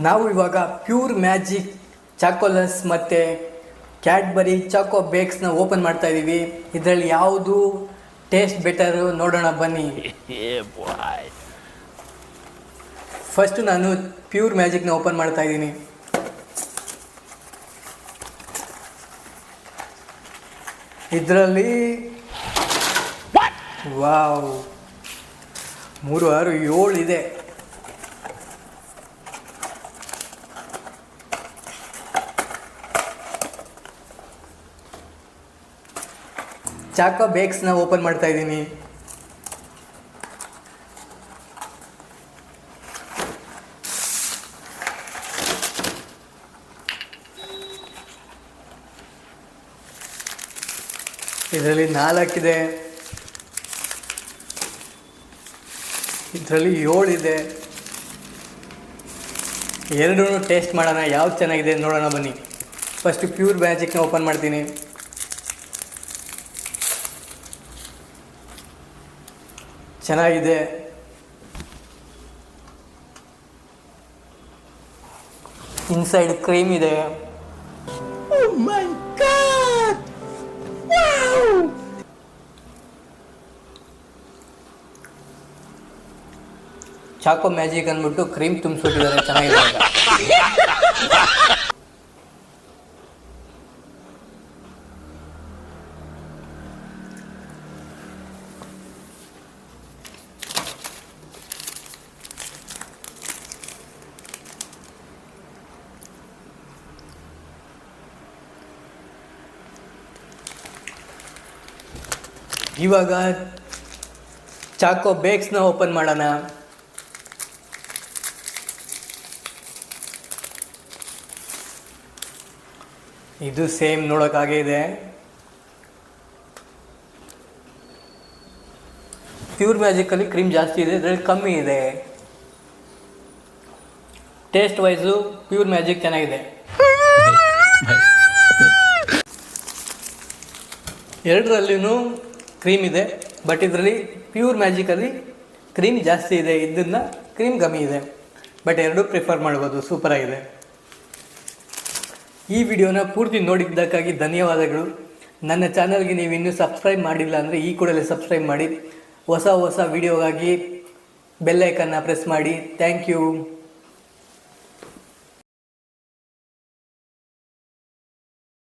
ನಾವು ಇವಾಗ pure magic ಚಾಕೋಲಸ್ ಮತ್ತು ಕ್ಯಾಡ್ಬರಿ ಚಾಕೋ ಬೇಕ್ಸ್ನ ಓಪನ್ ಮಾಡ್ತಾ ಇದ್ದೀವಿ. ಇದರಲ್ಲಿ ಯಾವುದು ಟೇಸ್ಟ್ ಬೆಟರು ನೋಡೋಣ ಬನ್ನಿ. ಫಸ್ಟು ನಾನು ಪ್ಯೂರ್ ಮ್ಯಾಜಿಕ್ನ ಓಪನ್ ಮಾಡ್ತಾ ಇದ್ದೀನಿ. ಇದರಲ್ಲಿ ವಾವ್ 3, 6, 7 ಇದೆ. ಚಾಕೋ ಬೇಕ್ಸ್ನ ಓಪನ್ ಮಾಡ್ತಾ ಇದ್ದೀನಿ. ಇದರಲ್ಲಿ 4 ಇದೆ, ಇದರಲ್ಲಿ 7 ಇದೆ. ಎರಡೂ ಟೇಸ್ಟ್ ಮಾಡೋಣ, ಯಾವ್ದು ಚೆನ್ನಾಗಿದೆ ನೋಡೋಣ ಬನ್ನಿ. ಫಸ್ಟ್ ಪ್ಯೂರ್ ಮ್ಯಾಜಿಕ್ನ ಓಪನ್ ಮಾಡ್ತೀನಿ. ಚೆನ್ನಾಗಿದೆ. ಇನ್ಸೈಡ್ ಕ್ರೀಮ್ ಇದೆ. Oh my God! Wow! Chacko magic ಅಂದ್ಬಿಟ್ಟು ಕ್ರೀಮ್ ತುಂಬಿಸ್ಬಿಟ್ಟಿದ್ದಾರೆ, ಚೆನ್ನಾಗಿದೆ. ಇವಾಗ ಚಾಕೋ ಬೇಕ್ಸ್ನ ಓಪನ್ ಮಾಡೋಣ. ಇದು ಸೇಮ್ ನೋಡೋಕ್ಕಾಗೇ ಇದೆ. ಪ್ಯೂರ್ ಮ್ಯಾಜಿಕಲ್ಲಿ ಕ್ರೀಮ್ ಜಾಸ್ತಿ ಇದೆ, ಇದರಲ್ಲಿ ಕಮ್ಮಿ ಇದೆ. ಟೇಸ್ಟ್ ವೈಸು ಪ್ಯೂರ್ ಮ್ಯಾಜಿಕ್ ಚೆನ್ನಾಗಿದೆ. ಎರಡರಲ್ಲಿನೂ ಕ್ರೀಮ್ ಇದೆ, ಬಟ್ ಇದರಲ್ಲಿ ಪ್ಯೂರ್ ಮ್ಯಾಜಿಕಲ್ಲಿ ಕ್ರೀಮ್ ಜಾಸ್ತಿ ಇದೆ, ಇದನ್ನ ಕ್ರೀಮ್ ಕಮ್ಮಿ ಇದೆ. ಬಟ್ ಎರಡೂ ಪ್ರಿಫರ್ ಮಾಡ್ಬೋದು, ಸೂಪರಾಗಿದೆ. ಈ ವಿಡಿಯೋನ ಪೂರ್ತಿ ನೋಡಿದ್ದಕ್ಕಾಗಿ ಧನ್ಯವಾದಗಳು. ನನ್ನ ಚಾನಲ್ಗೆ ನೀವು ಇನ್ನೂ ಸಬ್ಸ್ಕ್ರೈಬ್ ಮಾಡಿಲ್ಲ ಅಂದರೆ ಈ ಕೂಡಲೇ ಸಬ್ಸ್ಕ್ರೈಬ್ ಮಾಡಿ. ಹೊಸ ವಿಡಿಯೋಗಾಗಿ ಬೆಲ್ ಐಕನ್ನ ಪ್ರೆಸ್ ಮಾಡಿ. Thank you.